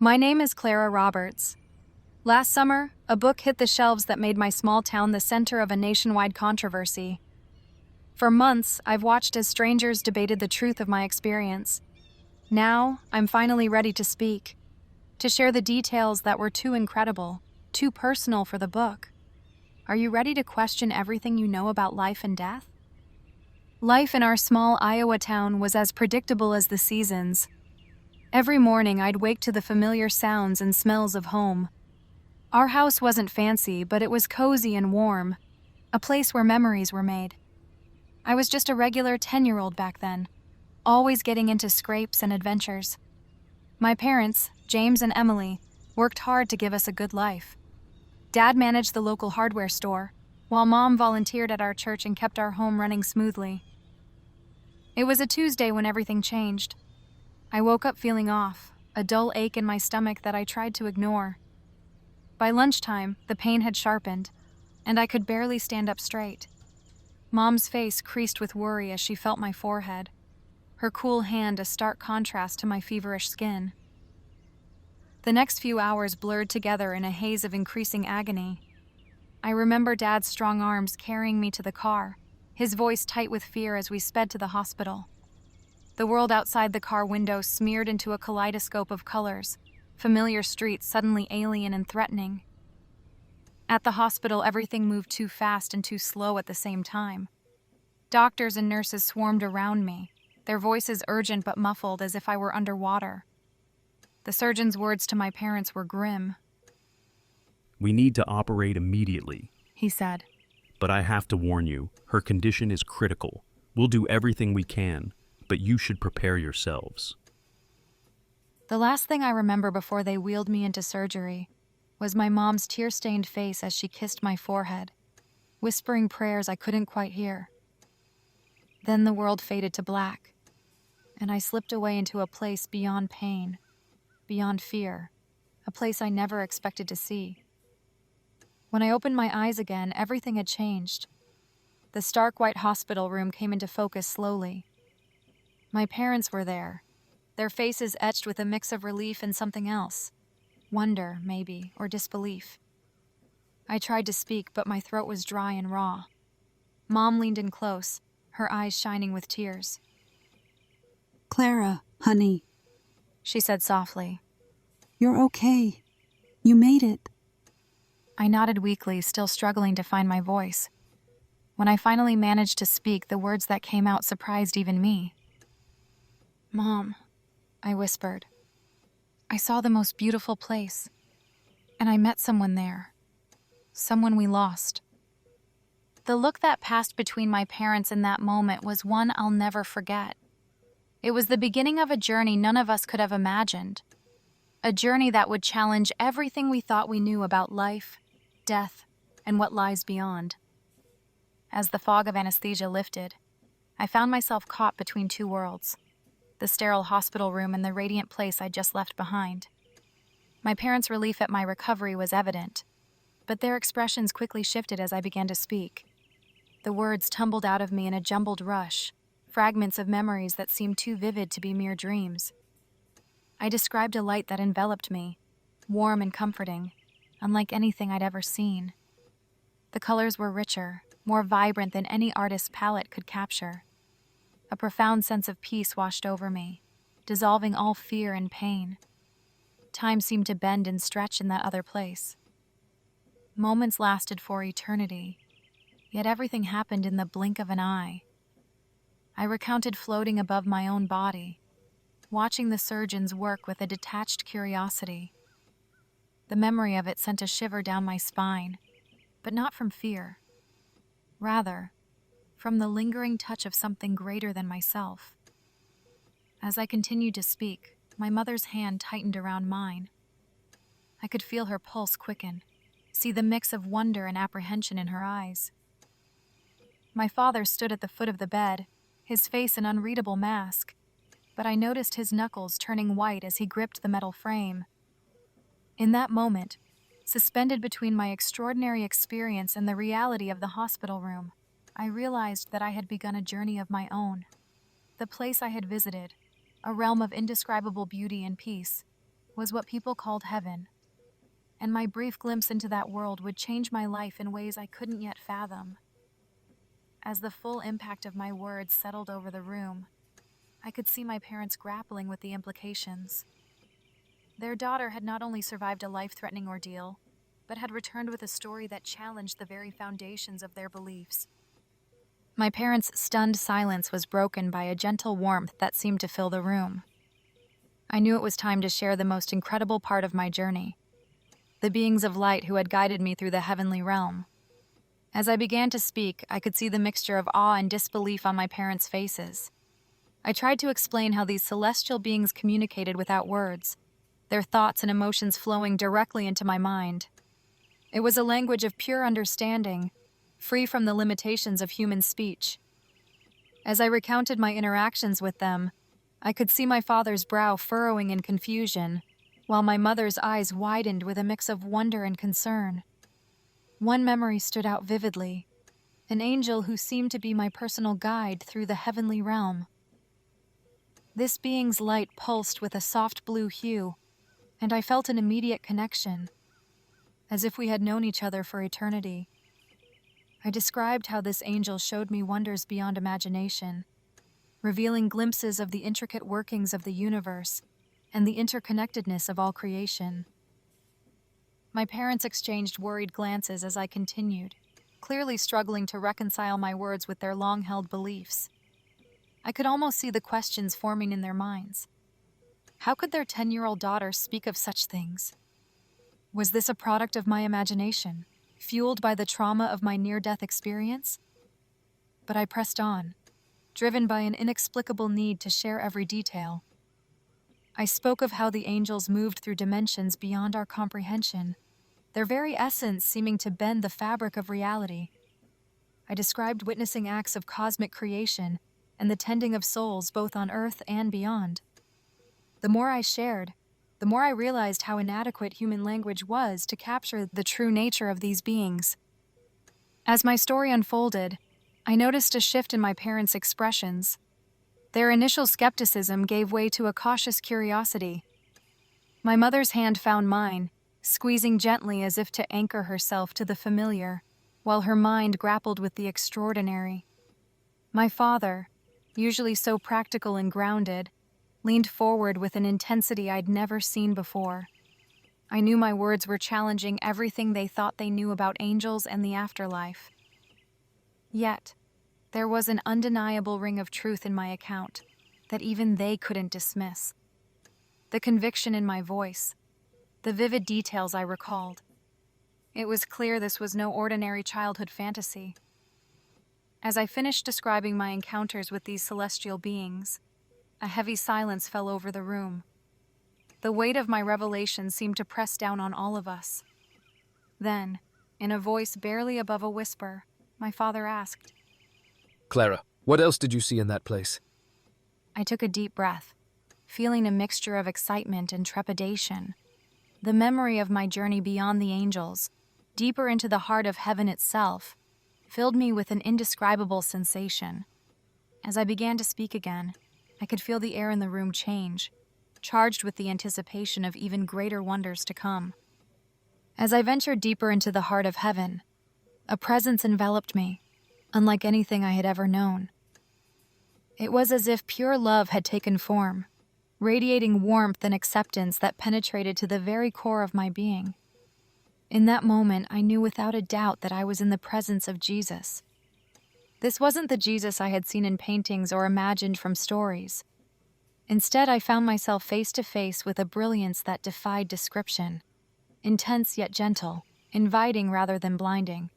My name is Clara Roberts. Last summer, a book hit the shelves that made my small town the center of a nationwide controversy. For months, I've watched as strangers debated the truth of my experience. Now, I'm finally ready to speak, to share the details that were too incredible, too personal for the book. Are you ready to question everything you know about life and death? Life in our small Iowa town was as predictable as the seasons. Every morning, I'd wake to the familiar sounds and smells of home. Our house wasn't fancy, but it was cozy and warm, a place where memories were made. I was just a regular 10-year-old back then, always getting into scrapes and adventures. My parents, James and Emily, worked hard to give us a good life. Dad managed the local hardware store, while Mom volunteered at our church and kept our home running smoothly. It was a Tuesday when everything changed. I woke up feeling off, a dull ache in my stomach that I tried to ignore. By lunchtime, the pain had sharpened, and I could barely stand up straight. Mom's face creased with worry as she felt my forehead, her cool hand a stark contrast to my feverish skin. The next few hours blurred together in a haze of increasing agony. I remember Dad's strong arms carrying me to the car, his voice tight with fear as we sped to the hospital. The world outside the car window smeared into a kaleidoscope of colors, familiar streets suddenly alien and threatening. At the hospital, everything moved too fast and too slow at the same time. Doctors and nurses swarmed around me, their voices urgent but muffled as if I were underwater. The surgeon's words to my parents were grim. "We need to operate immediately," He said. "but I have to warn you, her condition is critical. We'll do everything we can, but you should prepare yourselves." The last thing I remember before they wheeled me into surgery was my mom's tear-stained face as she kissed my forehead, whispering prayers I couldn't quite hear. Then the world faded to black, and I slipped away into a place beyond pain, beyond fear, a place I never expected to see. When I opened my eyes again, everything had changed. The stark white hospital room came into focus slowly. My parents were there, their faces etched with a mix of relief and something else. Wonder, maybe, or disbelief. I tried to speak, but my throat was dry and raw. Mom leaned in close, her eyes shining with tears. "Clara, honey, She said softly. you're okay. You made it." I nodded weakly, still struggling to find my voice. When I finally managed to speak, the words that came out surprised even me. "Mom," I whispered. "I saw the most beautiful place, and I met someone there. Someone we lost." The look that passed between my parents in that moment was one I'll never forget. It was the beginning of a journey none of us could have imagined. A journey that would challenge everything we thought we knew about life, death, and what lies beyond. As the fog of anesthesia lifted, I found myself caught between two worlds, the sterile hospital room and the radiant place I'd just left behind. My parents' relief at my recovery was evident, but their expressions quickly shifted as I began to speak. The words tumbled out of me in a jumbled rush, fragments of memories that seemed too vivid to be mere dreams. I described a light that enveloped me, warm and comforting, unlike anything I'd ever seen. The colors were richer, more vibrant than any artist's palette could capture. A profound sense of peace washed over me, dissolving all fear and pain. Time seemed to bend and stretch in that other place. Moments lasted for eternity, yet everything happened in the blink of an eye. I recounted floating above my own body, watching the surgeons work with a detached curiosity. The memory of it sent a shiver down my spine, but not from fear. Rather, from the lingering touch of something greater than myself. As I continued to speak, my mother's hand tightened around mine. I could feel her pulse quicken, see the mix of wonder and apprehension in her eyes. My father stood at the foot of the bed, his face an unreadable mask, but I noticed his knuckles turning white as he gripped the metal frame. In that moment, suspended between my extraordinary experience and the reality of the hospital room, I realized that I had begun a journey of my own. The place I had visited, a realm of indescribable beauty and peace, was what people called heaven, and my brief glimpse into that world would change my life in ways I couldn't yet fathom. As the full impact of my words settled over the room, I could see my parents grappling with the implications. Their daughter had not only survived a life-threatening ordeal, but had returned with a story that challenged the very foundations of their beliefs. My parents' stunned silence was broken by a gentle warmth that seemed to fill the room. I knew it was time to share the most incredible part of my journey, the beings of light who had guided me through the heavenly realm. As I began to speak, I could see the mixture of awe and disbelief on my parents' faces. I tried to explain how these celestial beings communicated without words, their thoughts and emotions flowing directly into my mind. It was a language of pure understanding, free from the limitations of human speech. As I recounted my interactions with them, I could see my father's brow furrowing in confusion, while my mother's eyes widened with a mix of wonder and concern. One memory stood out vividly, an angel who seemed to be my personal guide through the heavenly realm. This being's light pulsed with a soft blue hue, and I felt an immediate connection, as if we had known each other for eternity. I described how this angel showed me wonders beyond imagination, revealing glimpses of the intricate workings of the universe and the interconnectedness of all creation. My parents exchanged worried glances as I continued, clearly struggling to reconcile my words with their long-held beliefs. I could almost see the questions forming in their minds. How could their 10-year-old daughter speak of such things? Was this a product of my imagination, fueled by the trauma of my near-death experience? But I pressed on, driven by an inexplicable need to share every detail. I spoke of how the angels moved through dimensions beyond our comprehension, their very essence seeming to bend the fabric of reality. I described witnessing acts of cosmic creation and the tending of souls both on Earth and beyond. The more I shared, the more I realized how inadequate human language was to capture the true nature of these beings. As my story unfolded, I noticed a shift in my parents' expressions. Their initial skepticism gave way to a cautious curiosity. My mother's hand found mine, squeezing gently as if to anchor herself to the familiar, while her mind grappled with the extraordinary. My father, usually so practical and grounded, leaned forward with an intensity I'd never seen before. I knew my words were challenging everything they thought they knew about angels and the afterlife. Yet, there was an undeniable ring of truth in my account that even they couldn't dismiss. The conviction in my voice, the vivid details I recalled. It was clear this was no ordinary childhood fantasy. As I finished describing my encounters with these celestial beings, a heavy silence fell over the room. The weight of my revelation seemed to press down on all of us. Then, in a voice barely above a whisper, my father asked, Clara, what else did you see in that place? I took a deep breath, feeling a mixture of excitement and trepidation. The memory of my journey beyond the angels, deeper into the heart of heaven itself, filled me with an indescribable sensation. As I began to speak again, I could feel the air in the room change, charged with the anticipation of even greater wonders to come. As I ventured deeper into the heart of heaven, a presence enveloped me, unlike anything I had ever known. It was as if pure love had taken form, radiating warmth and acceptance that penetrated to the very core of my being. In that moment, I knew without a doubt that I was in the presence of Jesus. This wasn't the Jesus I had seen in paintings or imagined from stories. Instead, I found myself face to face with a brilliance that defied description, intense yet gentle, inviting rather than blinding.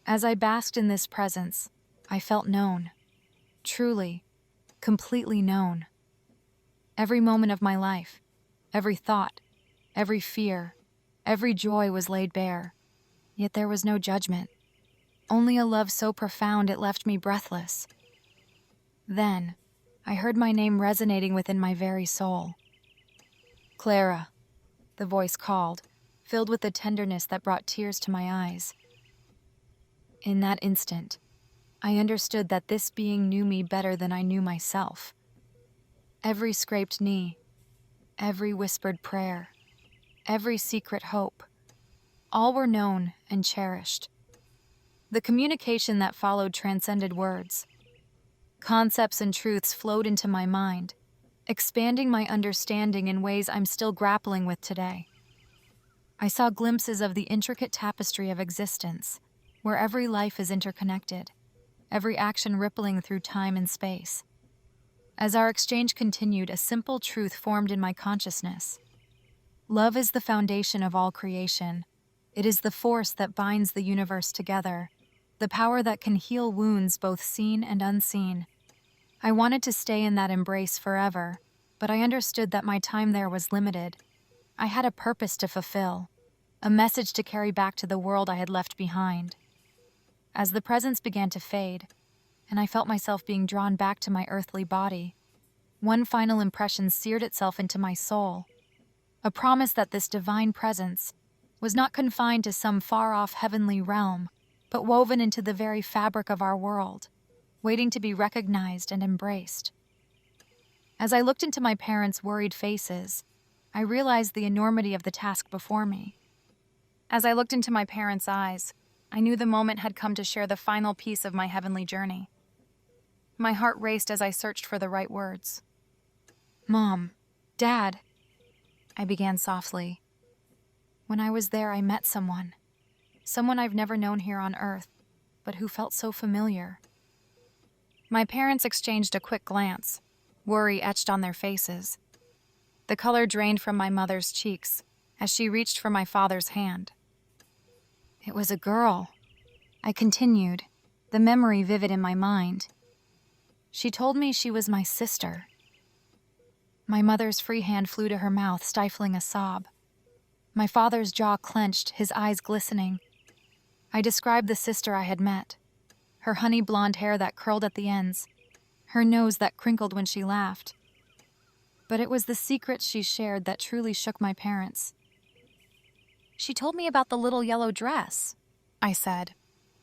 As I basked in this presence, I felt known, truly, completely known. Every moment of my life, every thought, every fear, every joy was laid bare, yet there was no judgment, only a love so profound it left me breathless. Then, I heard my name resonating within my very soul. Clara, the voice called, filled with a tenderness that brought tears to my eyes. In that instant, I understood that this being knew me better than I knew myself. Every scraped knee, every whispered prayer, every secret hope. All were known and cherished. The communication that followed transcended words. Concepts and truths flowed into my mind, expanding my understanding in ways I'm still grappling with today. I saw glimpses of the intricate tapestry of existence, where every life is interconnected, every action rippling through time and space. As our exchange continued, a simple truth formed in my consciousness. Love is the foundation of all creation. It is the force that binds the universe together, the power that can heal wounds both seen and unseen. I wanted to stay in that embrace forever, but I understood that my time there was limited. I had a purpose to fulfill, a message to carry back to the world I had left behind. As the presence began to fade, and I felt myself being drawn back to my earthly body, one final impression seared itself into my soul, a promise that this divine presence was not confined to some far-off heavenly realm, but woven into the very fabric of our world, waiting to be recognized and embraced. As I looked into my parents' worried faces, I realized the enormity of the task before me. As I looked into my parents' eyes, I knew the moment had come to share the final piece of my heavenly journey. My heart raced as I searched for the right words. "Mom, Dad," I began softly. "When I was there, I met someone I've never known here on Earth, but who felt so familiar." My parents exchanged a quick glance, worry etched on their faces. The color drained from my mother's cheeks as she reached for my father's hand. "It was a girl," I continued, the memory vivid in my mind. "She told me she was my sister." My mother's free hand flew to her mouth, stifling a sob. My father's jaw clenched, his eyes glistening. I described the sister I had met, her honey blonde hair that curled at the ends, her nose that crinkled when she laughed. But it was the secrets she shared that truly shook my parents. "She told me about the little yellow dress," I said,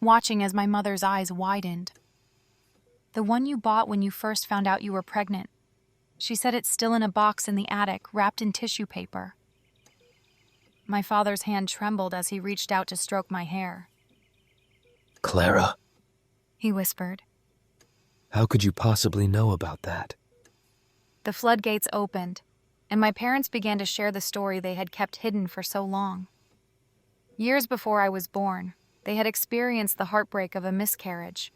watching as my mother's eyes widened. "The one you bought when you first found out you were pregnant. She said it's still in a box in the attic, wrapped in tissue paper." My father's hand trembled as he reached out to stroke my hair. Clara, He whispered. how could you possibly know about that? The floodgates opened, and my parents began to share the story they had kept hidden for so long. Years before I was born, they had experienced the heartbreak of a miscarriage.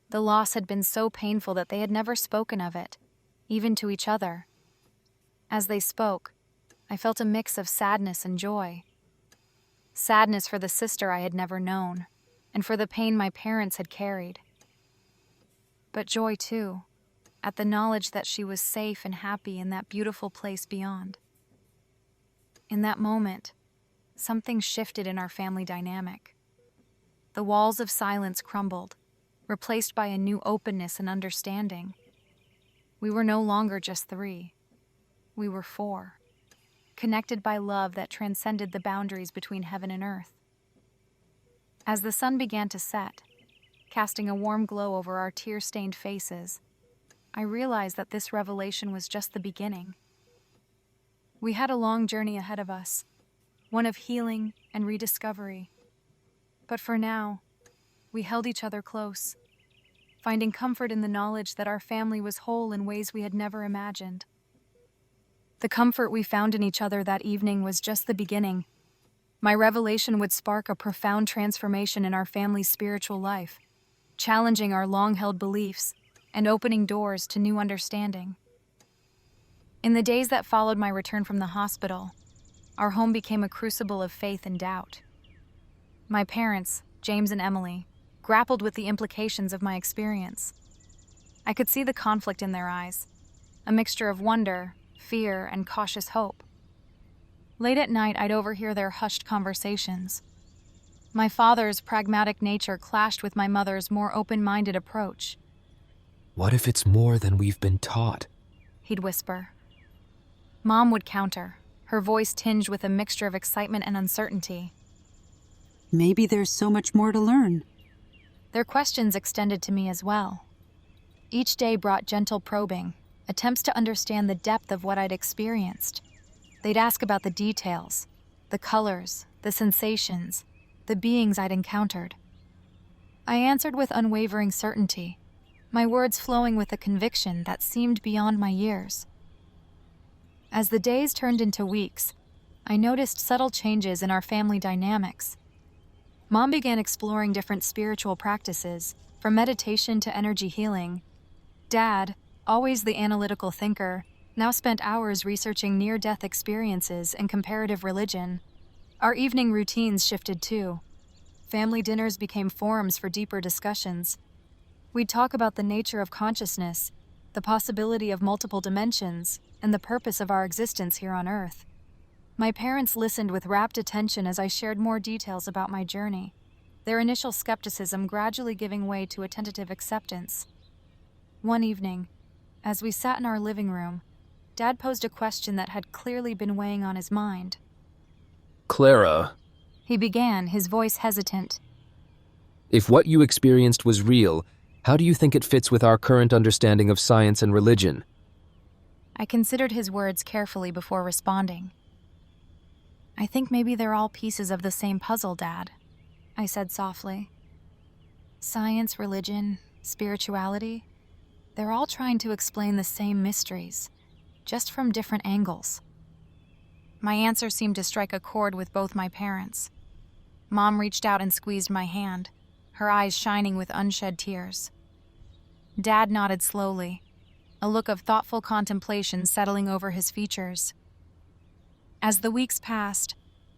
The loss had been so painful that they had never spoken of it, even to each other. As they spoke, I felt a mix of sadness and joy. Sadness for the sister I had never known, and for the pain my parents had carried. But joy, too, at the knowledge that she was safe and happy in that beautiful place beyond. In that moment, something shifted in our family dynamic. The walls of silence crumbled, replaced by a new openness and understanding. We were no longer just three. We were four, connected by love that transcended the boundaries between heaven and earth. As the sun began to set, casting a warm glow over our tear-stained faces, I realized that this revelation was just the beginning. We had a long journey ahead of us, one of healing and rediscovery. But for now, we held each other close, finding comfort in the knowledge that our family was whole in ways we had never imagined. The comfort we found in each other that evening was just the beginning. My revelation would spark a profound transformation in our family's spiritual life, challenging our long-held beliefs and opening doors to new understanding. In the days that followed my return from the hospital, our home became a crucible of faith and doubt. My parents, James and Emily, grappled with the implications of my experience. I could see the conflict in their eyes, a mixture of wonder, fear, and cautious hope. Late at night, I'd overhear their hushed conversations. My father's pragmatic nature clashed with my mother's more open-minded approach. What if it's more than we've been taught? He'd whisper. Mom would counter, her voice tinged with a mixture of excitement and uncertainty. Maybe there's so much more to learn. Their questions extended to me as well. Each day brought gentle probing, attempts to understand the depth of what I'd experienced. They'd ask about the details, the colors, the sensations, the beings I'd encountered. I answered with unwavering certainty, my words flowing with a conviction that seemed beyond my years. As the days turned into weeks, I noticed subtle changes in our family dynamics. Mom began exploring different spiritual practices, from meditation to energy healing. Dad, always the analytical thinker, now spent hours researching near-death experiences and comparative religion. Our evening routines shifted too. Family dinners became forums for deeper discussions. We'd talk about the nature of consciousness, the possibility of multiple dimensions, and the purpose of our existence here on Earth. My parents listened with rapt attention as I shared more details about my journey, their initial skepticism gradually giving way to a tentative acceptance. One evening, as we sat in our living room, Dad posed a question that had clearly been weighing on his mind. Clara, He began, his voice hesitant. if what you experienced was real, how do you think it fits with our current understanding of science and religion? I considered his words carefully before responding. I think maybe they're all pieces of the same puzzle, Dad, I said softly. Science, religion, spirituality, they're all trying to explain the same mysteries, just from different angles. My answer seemed to strike a chord with both my parents. Mom reached out and squeezed my hand, her eyes shining with unshed tears. Dad nodded slowly, a look of thoughtful contemplation settling over his features. As the weeks passed,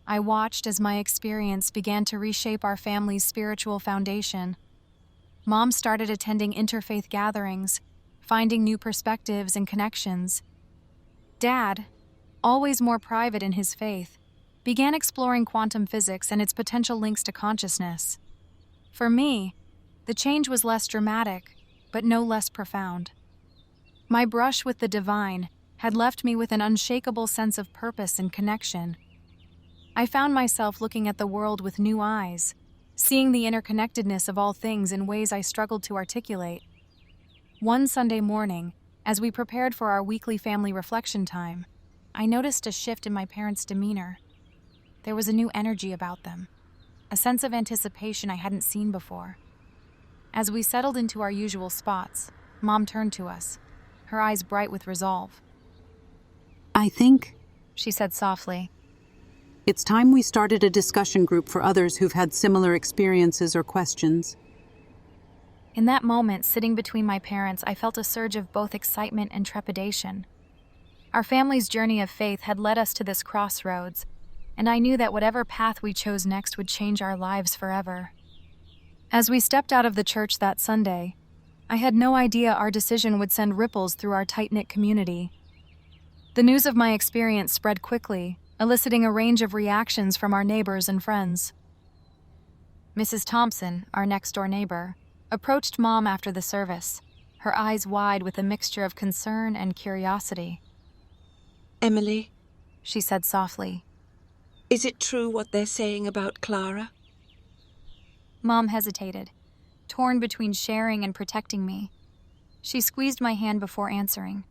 I watched as my experience began to reshape our family's spiritual foundation. Mom started attending interfaith gatherings, finding new perspectives and connections. Dad, always more private in his faith, began exploring quantum physics and its potential links to consciousness. For me, the change was less dramatic, but no less profound. My brush with the divine had left me with an unshakable sense of purpose and connection. I found myself looking at the world with new eyes, seeing the interconnectedness of all things in ways I struggled to articulate. One Sunday morning, as we prepared for our weekly family reflection time, I noticed a shift in my parents' demeanor. There was a new energy about them, a sense of anticipation I hadn't seen before. As we settled into our usual spots, Mom turned to us, her eyes bright with resolve. I think She said softly, it's time we started a discussion group for others who've had similar experiences or questions. In that moment, sitting between my parents, I felt a surge of both excitement and trepidation. Our family's journey of faith had led us to this crossroads, and I knew that whatever path we chose next would change our lives forever. As we stepped out of the church that Sunday, I had no idea our decision would send ripples through our tight-knit community. The news of my experience spread quickly, eliciting a range of reactions from our neighbors and friends. Mrs. Thompson, our next-door neighbor, approached Mom after the service, her eyes wide with a mixture of concern and curiosity. Emily, She said softly. is it true what they're saying about Clara? Mom hesitated, torn between sharing and protecting me. She squeezed my hand before answering.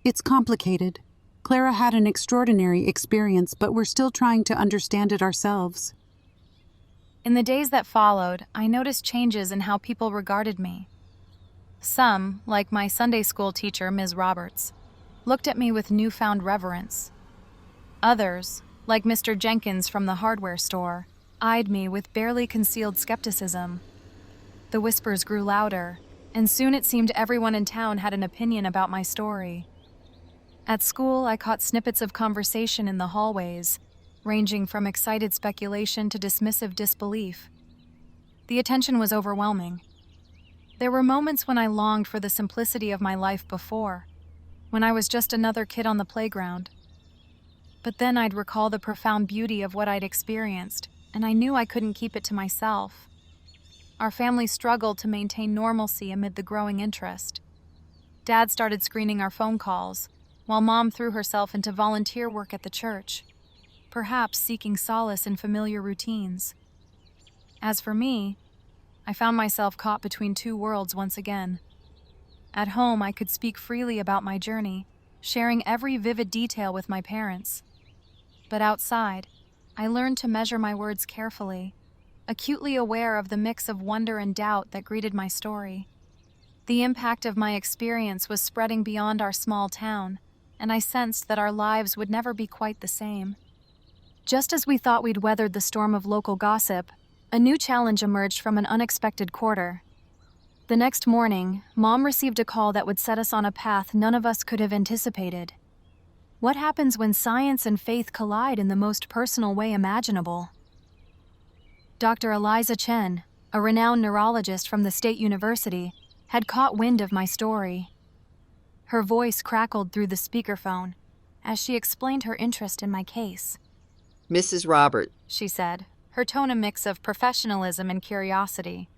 It's complicated. Clara had an extraordinary experience, but we're still trying to understand it ourselves. In the days that followed, I noticed changes in how people regarded me. Some, like my Sunday school teacher, Ms. Roberts, looked at me with newfound reverence. Others, like Mr. Jenkins from the hardware store, eyed me with barely concealed skepticism. The whispers grew louder, and soon it seemed everyone in town had an opinion about my story. At school, I caught snippets of conversation in the hallways, ranging from excited speculation to dismissive disbelief. The attention was overwhelming. There were moments when I longed for the simplicity of my life before, when I was just another kid on the playground. But then I'd recall the profound beauty of what I'd experienced, and I knew I couldn't keep it to myself. Our family struggled to maintain normalcy amid the growing interest. Dad started screening our phone calls, while Mom threw herself into volunteer work at the church, perhaps seeking solace in familiar routines. As for me, I found myself caught between two worlds once again. At home, I could speak freely about my journey, sharing every vivid detail with my parents. But outside, I learned to measure my words carefully, acutely aware of the mix of wonder and doubt that greeted my story. The impact of my experience was spreading beyond our small town, and I sensed that our lives would never be quite the same. Just as we thought we'd weathered the storm of local gossip, a new challenge emerged from an unexpected quarter. The next morning, Mom received a call that would set us on a path none of us could have anticipated. What happens when science and faith collide in the most personal way imaginable? Dr. Eliza Chen, a renowned neurologist from the State University, had caught wind of my story. Her voice crackled through the speakerphone as she explained her interest in my case. Mrs. Robert, She said, her tone a mix of professionalism and curiosity.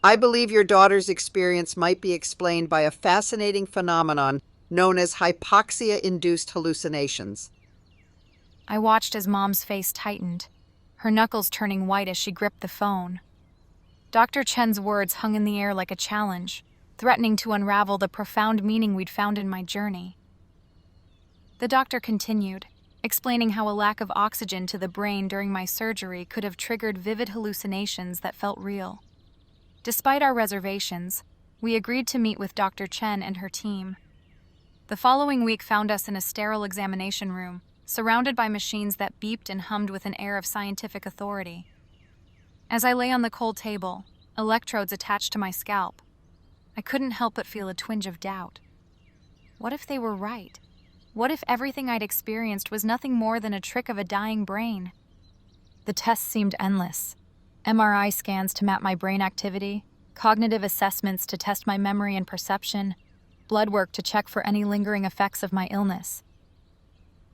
I believe your daughter's experience might be explained by a fascinating phenomenon known as hypoxia-induced hallucinations. I watched as Mom's face tightened, her knuckles turning white as she gripped the phone. Dr. Chen's words hung in the air like a challenge, threatening to unravel the profound meaning we'd found in my journey. The doctor continued, explaining how a lack of oxygen to the brain during my surgery could have triggered vivid hallucinations that felt real. Despite our reservations, we agreed to meet with Dr. Chen and her team. The following week found us in a sterile examination room, surrounded by machines that beeped and hummed with an air of scientific authority. As I lay on the cold table, electrodes attached to my scalp, I couldn't help but feel a twinge of doubt. What if they were right? What if everything I'd experienced was nothing more than a trick of a dying brain? The tests seemed endless. MRI scans to map my brain activity, cognitive assessments to test my memory and perception, blood work to check for any lingering effects of my illness.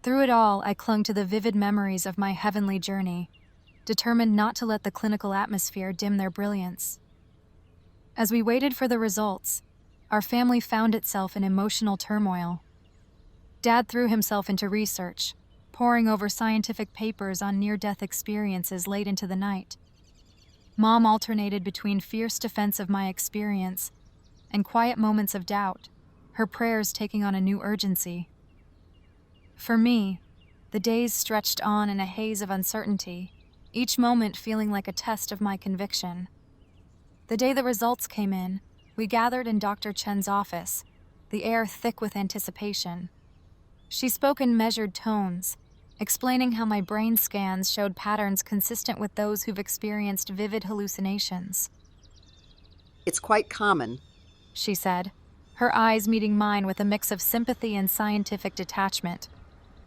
Through it all, I clung to the vivid memories of my heavenly journey, determined not to let the clinical atmosphere dim their brilliance. As we waited for the results, our family found itself in emotional turmoil. Dad threw himself into research, poring over scientific papers on near-death experiences late into the night. Mom alternated between fierce defense of my experience and quiet moments of doubt, her prayers taking on a new urgency. For me, the days stretched on in a haze of uncertainty, each moment feeling like a test of my conviction. The day the results came in, we gathered in Dr. Chen's office, the air thick with anticipation. She spoke in measured tones, explaining how my brain scans showed patterns consistent with those who've experienced vivid hallucinations. It's quite common, She said, her eyes meeting mine with a mix of sympathy and scientific detachment.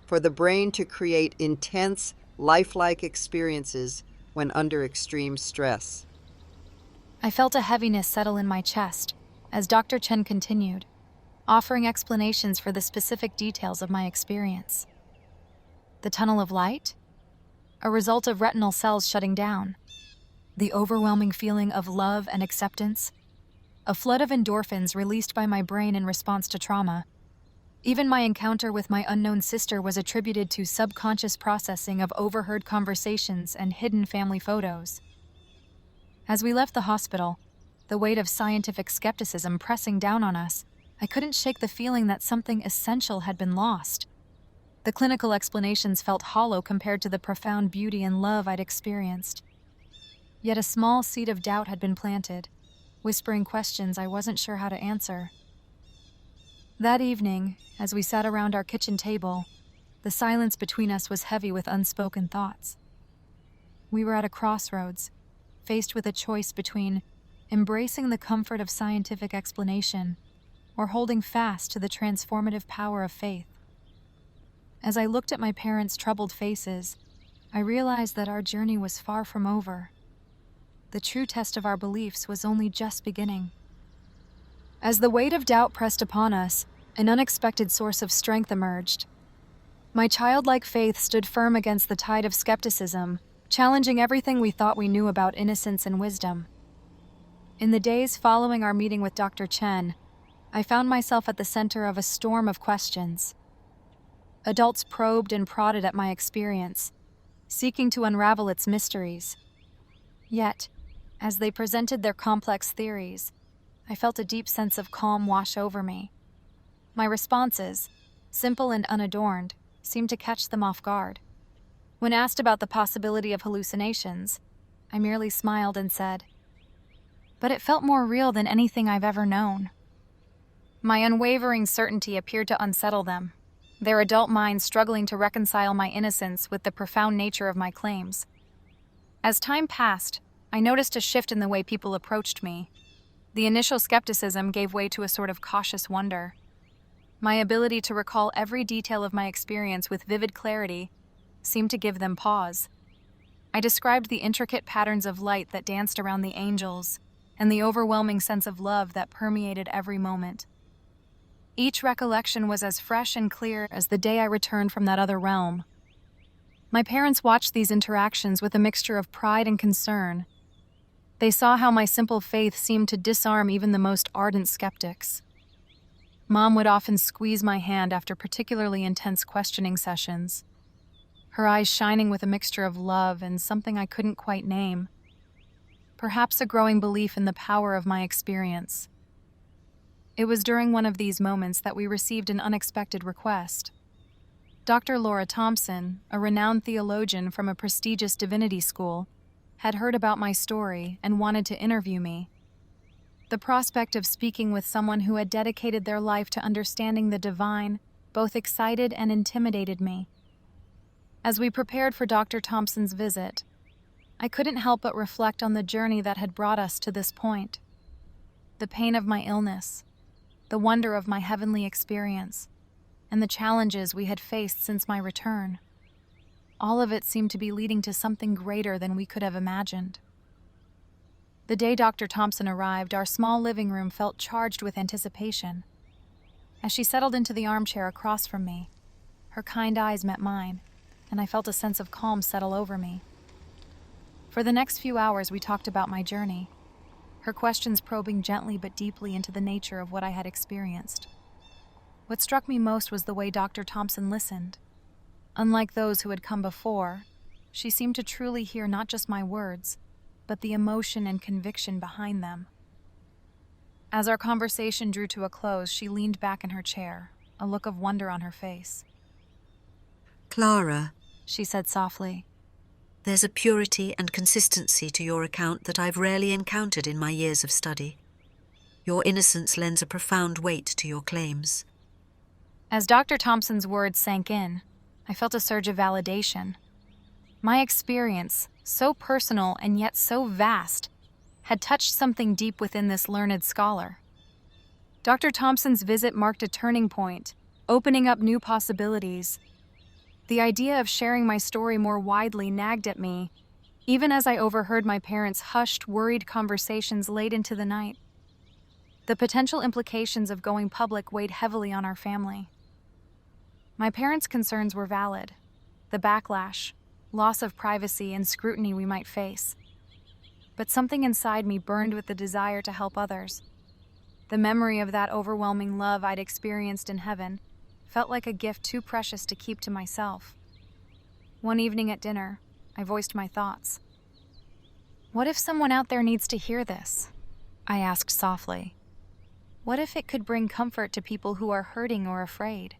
for the brain to create intense, lifelike experiences when under extreme stress. I felt a heaviness settle in my chest as Dr. Chen continued, offering explanations for the specific details of my experience. The tunnel of light? A result of retinal cells shutting down. The overwhelming feeling of love and acceptance. A flood of endorphins released by my brain in response to trauma. Even my encounter with my unknown sister was attributed to subconscious processing of overheard conversations and hidden family photos. As we left the hospital, the weight of scientific skepticism pressing down on us, I couldn't shake the feeling that something essential had been lost. The clinical explanations felt hollow compared to the profound beauty and love I'd experienced. Yet a small seed of doubt had been planted, whispering questions I wasn't sure how to answer. That evening, as we sat around our kitchen table, the silence between us was heavy with unspoken thoughts. We were at a crossroads, faced with a choice between embracing the comfort of scientific explanation or holding fast to the transformative power of faith. As I looked at my parents' troubled faces, I realized that our journey was far from over. The true test of our beliefs was only just beginning. As the weight of doubt pressed upon us, an unexpected source of strength emerged. My childlike faith stood firm against the tide of skepticism, challenging everything we thought we knew about innocence and wisdom. In the days following our meeting with Dr. Chen, I found myself at the center of a storm of questions. Adults probed and prodded at my experience, seeking to unravel its mysteries. Yet, as they presented their complex theories, I felt a deep sense of calm wash over me. My responses, simple and unadorned, seemed to catch them off guard. When asked about the possibility of hallucinations, I merely smiled and said, "But it felt more real than anything I've ever known." My unwavering certainty appeared to unsettle them, their adult minds struggling to reconcile my innocence with the profound nature of my claims. As time passed, I noticed a shift in the way people approached me. The initial skepticism gave way to a sort of cautious wonder. My ability to recall every detail of my experience with vivid clarity seemed to give them pause. I described the intricate patterns of light that danced around the angels and the overwhelming sense of love that permeated every moment. Each recollection was as fresh and clear as the day I returned from that other realm. My parents watched these interactions with a mixture of pride and concern. They saw how my simple faith seemed to disarm even the most ardent skeptics. Mom would often squeeze my hand after particularly intense questioning sessions, her eyes shining with a mixture of love and something I couldn't quite name. Perhaps a growing belief in the power of my experience. It was during one of these moments that we received an unexpected request. Dr. Laura Thompson, a renowned theologian from a prestigious divinity school, had heard about my story and wanted to interview me. The prospect of speaking with someone who had dedicated their life to understanding the divine both excited and intimidated me. As we prepared for Dr. Thompson's visit, I couldn't help but reflect on the journey that had brought us to this point. The pain of my illness, the wonder of my heavenly experience, and the challenges we had faced since my return. All of it seemed to be leading to something greater than we could have imagined. The day Dr. Thompson arrived, our small living room felt charged with anticipation. As she settled into the armchair across from me, her kind eyes met mine, and I felt a sense of calm settle over me. For the next few hours, we talked about my journey, her questions probing gently but deeply into the nature of what I had experienced. What struck me most was the way Dr. Thompson listened. Unlike those who had come before, she seemed to truly hear not just my words, but the emotion and conviction behind them. As our conversation drew to a close, she leaned back in her chair, a look of wonder on her face. Clara, She said softly, there's a purity and consistency to your account that I've rarely encountered in my years of study. Your innocence lends a profound weight to your claims. As Dr. Thompson's words sank in, I felt a surge of validation. My experience, so personal and yet so vast, had touched something deep within this learned scholar. Dr. Thompson's visit marked a turning point, opening up new possibilities. The idea of sharing my story more widely nagged at me, even as I overheard my parents' hushed, worried conversations late into the night. The potential implications of going public weighed heavily on our family. My parents' concerns were valid. The backlash, loss of privacy, and scrutiny we might face. But something inside me burned with the desire to help others. The memory of that overwhelming love I'd experienced in heaven felt like a gift too precious to keep to myself. One evening at dinner, I voiced my thoughts. "What if someone out there needs to hear this?" I asked softly. "What if it could bring comfort to people who are hurting or afraid?"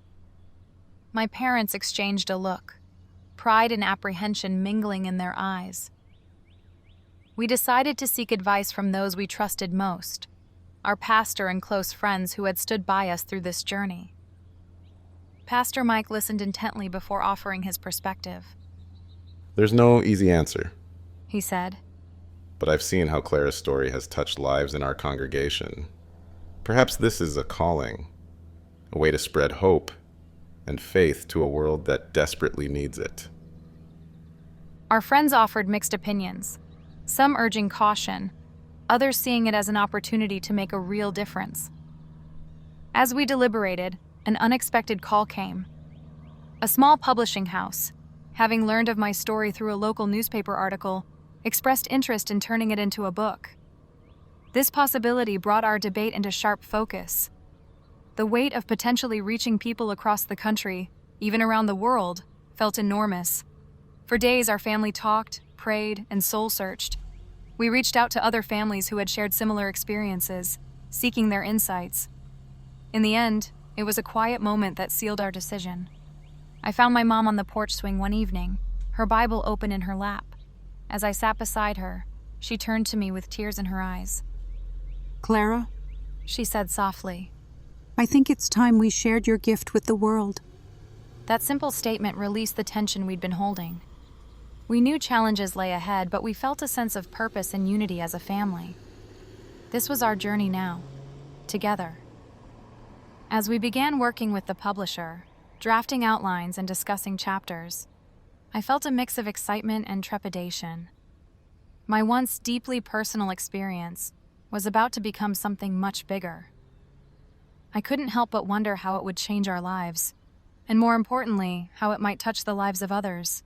My parents exchanged a look, pride and apprehension mingling in their eyes. We decided to seek advice from those we trusted most, our pastor and close friends who had stood by us through this journey. Pastor Mike listened intently before offering his perspective. There's no easy answer, He said, but I've seen how Clara's story has touched lives in our congregation. Perhaps this is a calling, a way to spread hope and faith to a world that desperately needs it. Our friends offered mixed opinions, some urging caution, others seeing it as an opportunity to make a real difference. As we deliberated, an unexpected call came. A small publishing house, having learned of my story through a local newspaper article, expressed interest in turning it into a book. This possibility brought our debate into sharp focus. The weight of potentially reaching people across the country, even around the world, felt enormous. For days, our family talked, prayed, and soul-searched. We reached out to other families who had shared similar experiences, seeking their insights. In the end, it was a quiet moment that sealed our decision. I found my mom on the porch swing one evening, her Bible open in her lap. As I sat beside her, she turned to me with tears in her eyes. Clara, She said softly. I think it's time we shared your gift with the world. That simple statement released the tension we'd been holding. We knew challenges lay ahead, but we felt a sense of purpose and unity as a family. This was our journey now, together. As we began working with the publisher, drafting outlines and discussing chapters, I felt a mix of excitement and trepidation. My once deeply personal experience was about to become something much bigger. I couldn't help but wonder how it would change our lives, and more importantly, how it might touch the lives of others.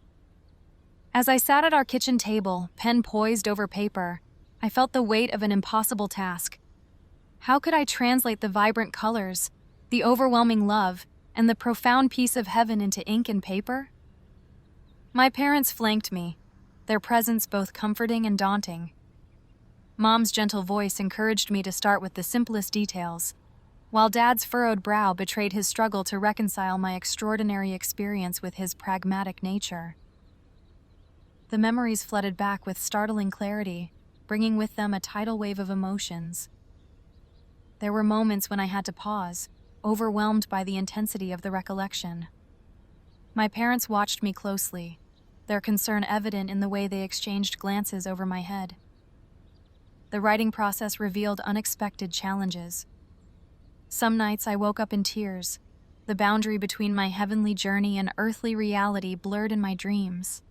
As I sat at our kitchen table, pen poised over paper, I felt the weight of an impossible task. How could I translate the vibrant colors, the overwhelming love, and the profound peace of heaven into ink and paper? My parents flanked me, their presence both comforting and daunting. Mom's gentle voice encouraged me to start with the simplest details, while Dad's furrowed brow betrayed his struggle to reconcile my extraordinary experience with his pragmatic nature. The memories flooded back with startling clarity, bringing with them a tidal wave of emotions. There were moments when I had to pause, overwhelmed by the intensity of the recollection. My parents watched me closely, their concern evident in the way they exchanged glances over my head. The writing process revealed unexpected challenges. Some nights I woke up in tears, the boundary between my heavenly journey and earthly reality blurred in my dreams.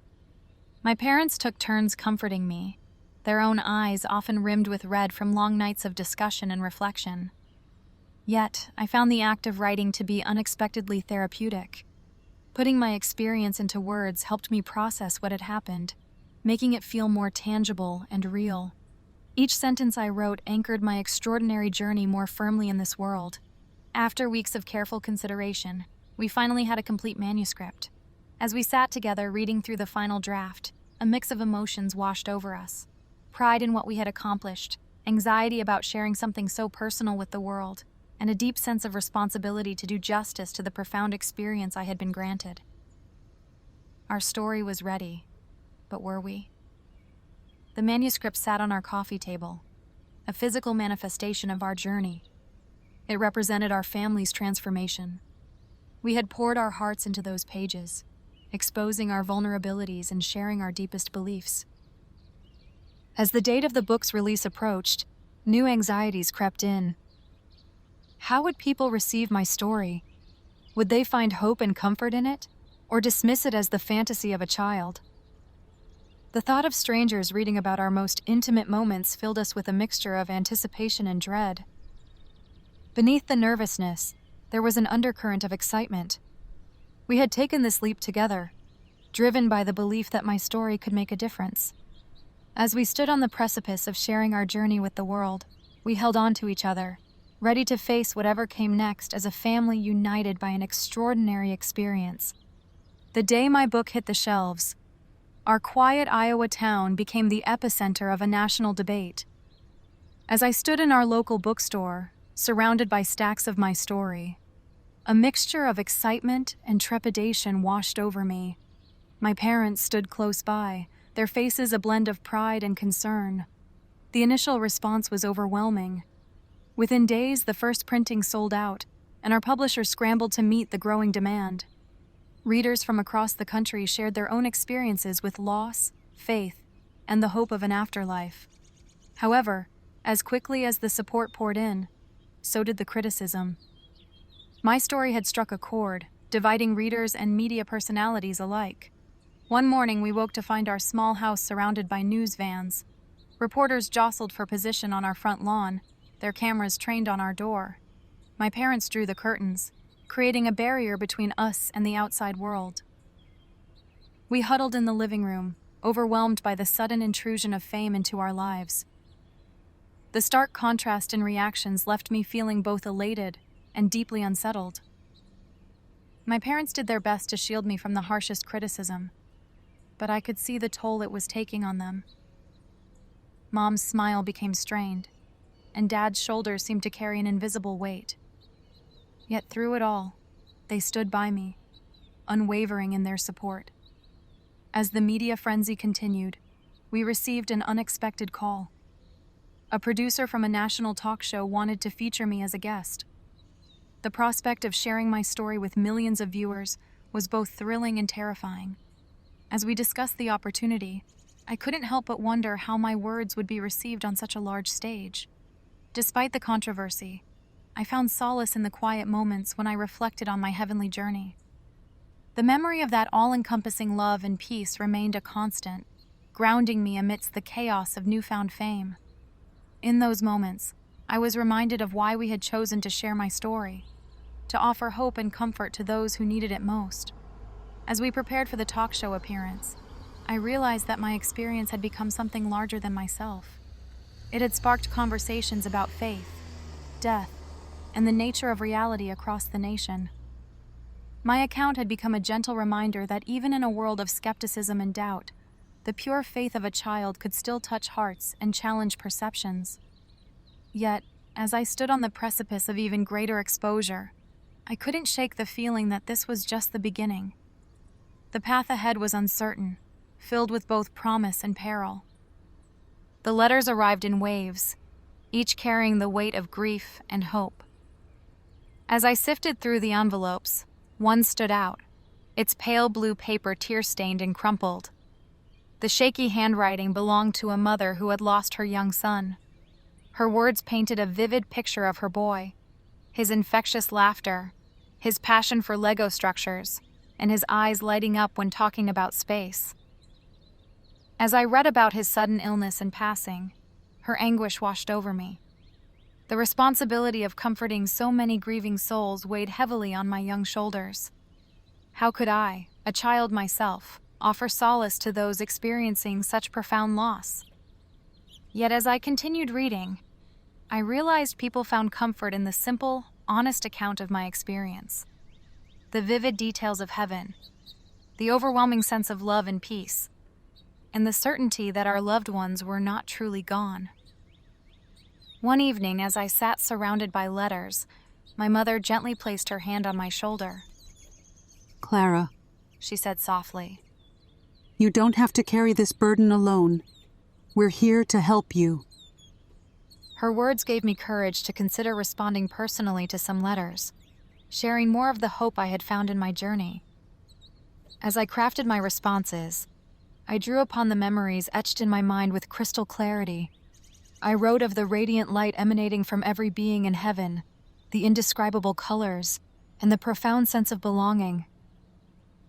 My parents took turns comforting me, their own eyes often rimmed with red from long nights of discussion and reflection. Yet, I found the act of writing to be unexpectedly therapeutic. Putting my experience into words helped me process what had happened, making it feel more tangible and real. Each sentence I wrote anchored my extraordinary journey more firmly in this world. After weeks of careful consideration, we finally had a complete manuscript. As we sat together reading through the final draft, a mix of emotions washed over us. Pride in what we had accomplished, anxiety about sharing something so personal with the world, and a deep sense of responsibility to do justice to the profound experience I had been granted. Our story was ready, but were we? The manuscript sat on our coffee table, a physical manifestation of our journey. It represented our family's transformation. We had poured our hearts into those pages, exposing our vulnerabilities and sharing our deepest beliefs. As the date of the book's release approached, new anxieties crept in. How would people receive my story? Would they find hope and comfort in it, or dismiss it as the fantasy of a child? The thought of strangers reading about our most intimate moments filled us with a mixture of anticipation and dread. Beneath the nervousness, there was an undercurrent of excitement. We had taken this leap together, driven by the belief that my story could make a difference. As we stood on the precipice of sharing our journey with the world, we held on to each other, ready to face whatever came next as a family united by an extraordinary experience. The day my book hit the shelves, our quiet Iowa town became the epicenter of a national debate. As I stood in our local bookstore, surrounded by stacks of my story, a mixture of excitement and trepidation washed over me. My parents stood close by, their faces a blend of pride and concern. The initial response was overwhelming. Within days, the first printing sold out, and our publisher scrambled to meet the growing demand. Readers from across the country shared their own experiences with loss, faith, and the hope of an afterlife. However, as quickly as the support poured in, so did the criticism. My story had struck a chord, dividing readers and media personalities alike. One morning, we woke to find our small house surrounded by news vans. Reporters jostled for position on our front lawn, their cameras trained on our door. My parents drew the curtains, creating a barrier between us and the outside world. We huddled in the living room, overwhelmed by the sudden intrusion of fame into our lives. The stark contrast in reactions left me feeling both elated and deeply unsettled. My parents did their best to shield me from the harshest criticism, but I could see the toll it was taking on them. Mom's smile became strained, and Dad's shoulders seemed to carry an invisible weight. Yet through it all, they stood by me, unwavering in their support. As the media frenzy continued, we received an unexpected call. A producer from a national talk show wanted to feature me as a guest. The prospect of sharing my story with millions of viewers was both thrilling and terrifying. As we discussed the opportunity, I couldn't help but wonder how my words would be received on such a large stage. Despite the controversy, I found solace in the quiet moments when I reflected on my heavenly journey. The memory of that all-encompassing love and peace remained a constant, grounding me amidst the chaos of newfound fame. In those moments, I was reminded of why we had chosen to share my story, to offer hope and comfort to those who needed it most. As we prepared for the talk show appearance, I realized that my experience had become something larger than myself. It had sparked conversations about faith, death, and the nature of reality across the nation. My account had become a gentle reminder that even in a world of skepticism and doubt, the pure faith of a child could still touch hearts and challenge perceptions. Yet, as I stood on the precipice of even greater exposure, I couldn't shake the feeling that this was just the beginning. The path ahead was uncertain, filled with both promise and peril. The letters arrived in waves, each carrying the weight of grief and hope. As I sifted through the envelopes, one stood out, its pale blue paper tear-stained and crumpled. The shaky handwriting belonged to a mother who had lost her young son. Her words painted a vivid picture of her boy, his infectious laughter, his passion for Lego structures, and his eyes lighting up when talking about space. As I read about his sudden illness and passing, her anguish washed over me. The responsibility of comforting so many grieving souls weighed heavily on my young shoulders. How could I, a child myself, offer solace to those experiencing such profound loss? Yet as I continued reading, I realized people found comfort in the simple, honest account of my experience. The vivid details of heaven, the overwhelming sense of love and peace, and the certainty that our loved ones were not truly gone. One evening, as I sat surrounded by letters, my mother gently placed her hand on my shoulder. Clara, She said softly. you don't have to carry this burden alone. We're here to help you. Her words gave me courage to consider responding personally to some letters, sharing more of the hope I had found in my journey. As I crafted my responses, I drew upon the memories etched in my mind with crystal clarity. I wrote of the radiant light emanating from every being in heaven, the indescribable colors, and the profound sense of belonging.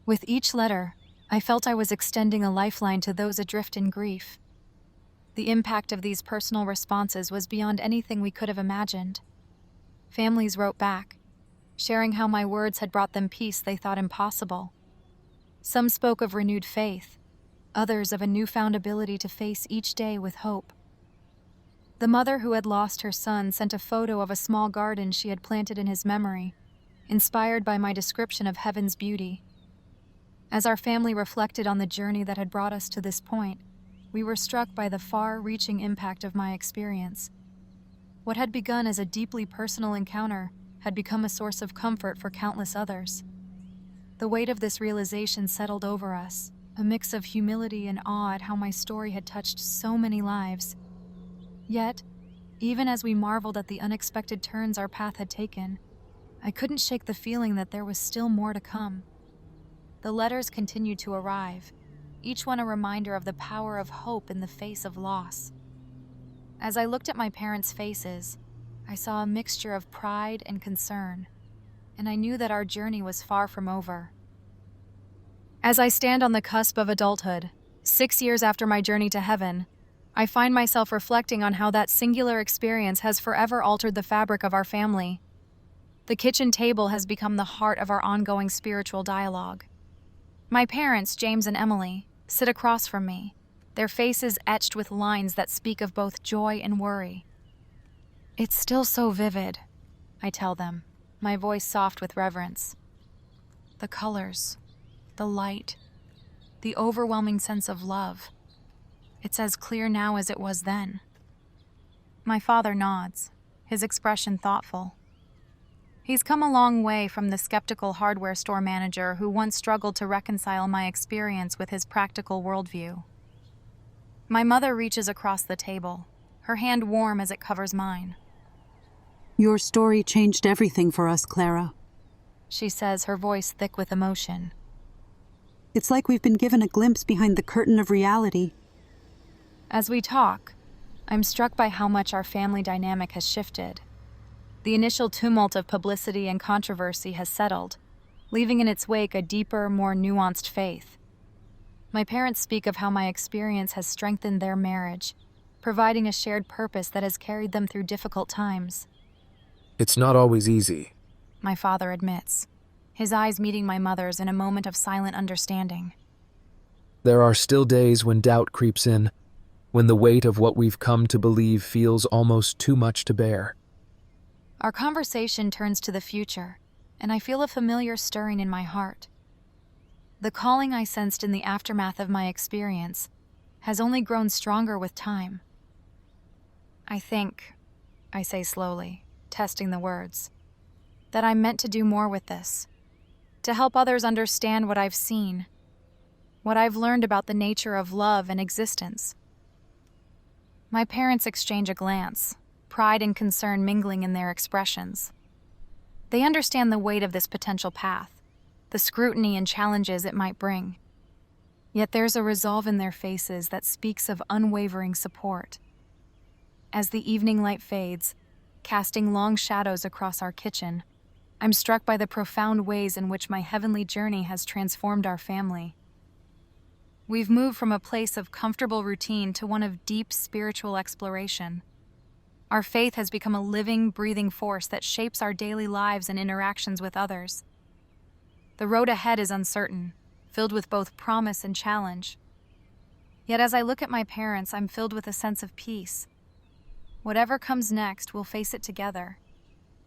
With each letter, I felt I was extending a lifeline to those adrift in grief. The impact of these personal responses was beyond anything we could have imagined. Families wrote back, sharing how my words had brought them peace they thought impossible. Some spoke of renewed faith, others of a newfound ability to face each day with hope. The mother who had lost her son sent a photo of a small garden she had planted in his memory, inspired by my description of heaven's beauty. As our family reflected on the journey that had brought us to this point, we were struck by the far-reaching impact of my experience. What had begun as a deeply personal encounter had become a source of comfort for countless others. The weight of this realization settled over us, a mix of humility and awe at how my story had touched so many lives. Yet, even as we marveled at the unexpected turns our path had taken, I couldn't shake the feeling that there was still more to come. The letters continued to arrive, each one a reminder of the power of hope in the face of loss. As I looked at my parents' faces, I saw a mixture of pride and concern, and I knew that our journey was far from over. As I stand on the cusp of adulthood, 6 years after my journey to heaven, I find myself reflecting on how that singular experience has forever altered the fabric of our family. The kitchen table has become the heart of our ongoing spiritual dialogue. My parents, James and Emily, sit across from me, their faces etched with lines that speak of both joy and worry. "It's still so vivid," I tell them, my voice soft with reverence. "The colors, the light, the overwhelming sense of love. It's as clear now as it was then." My father nods, his expression thoughtful. He's come a long way from the skeptical hardware store manager who once struggled to reconcile my experience with his practical worldview. My mother reaches across the table, her hand warm as it covers mine. Your story changed everything for us, Clara. She says, her voice thick with emotion. It's like we've been given a glimpse behind the curtain of reality. As we talk, I'm struck by how much our family dynamic has shifted. The initial tumult of publicity and controversy has settled, leaving in its wake a deeper, more nuanced faith. My parents speak of how my experience has strengthened their marriage, providing a shared purpose that has carried them through difficult times. It's not always easy. My father admits, his eyes meeting my mother's in a moment of silent understanding. There are still days when doubt creeps in, when the weight of what we've come to believe feels almost too much to bear. Our conversation turns to the future, and I feel a familiar stirring in my heart. The calling I sensed in the aftermath of my experience has only grown stronger with time. I think, I say slowly, testing the words, that I'm meant to do more with this, to help others understand what I've seen, what I've learned about the nature of love and existence. My parents exchange a glance, pride and concern mingling in their expressions. They understand the weight of this potential path, the scrutiny and challenges it might bring. Yet there's a resolve in their faces that speaks of unwavering support. As the evening light fades, casting long shadows across our kitchen, I'm struck by the profound ways in which my heavenly journey has transformed our family. We've moved from a place of comfortable routine to one of deep spiritual exploration. Our faith has become a living, breathing force that shapes our daily lives and interactions with others. The road ahead is uncertain, filled with both promise and challenge. Yet as I look at my parents, I'm filled with a sense of peace. Whatever comes next, we'll face it together,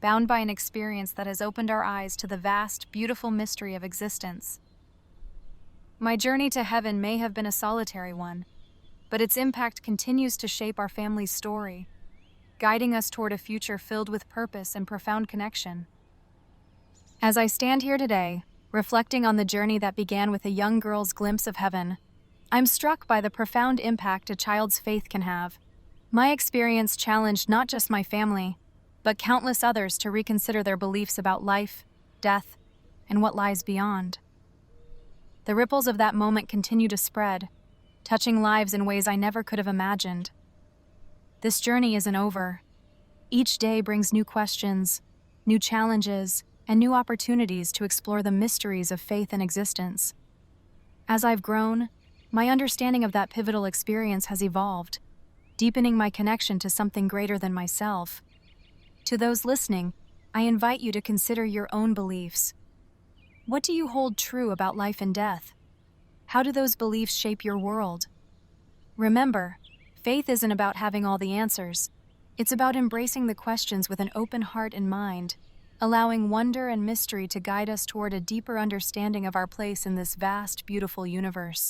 bound by an experience that has opened our eyes to the vast, beautiful mystery of existence. My journey to heaven may have been a solitary one, but its impact continues to shape our family's story, guiding us toward a future filled with purpose and profound connection. As I stand here today, reflecting on the journey that began with a young girl's glimpse of heaven, I'm struck by the profound impact a child's faith can have. My experience challenged not just my family, but countless others to reconsider their beliefs about life, death, and what lies beyond. The ripples of that moment continue to spread, touching lives in ways I never could have imagined. This journey isn't over. Each day brings new questions, new challenges, and new opportunities to explore the mysteries of faith and existence. As I've grown, my understanding of that pivotal experience has evolved, deepening my connection to something greater than myself. To those listening, I invite you to consider your own beliefs. What do you hold true about life and death? How do those beliefs shape your world? Remember, faith isn't about having all the answers. It's about embracing the questions with an open heart and mind, allowing wonder and mystery to guide us toward a deeper understanding of our place in this vast, beautiful universe.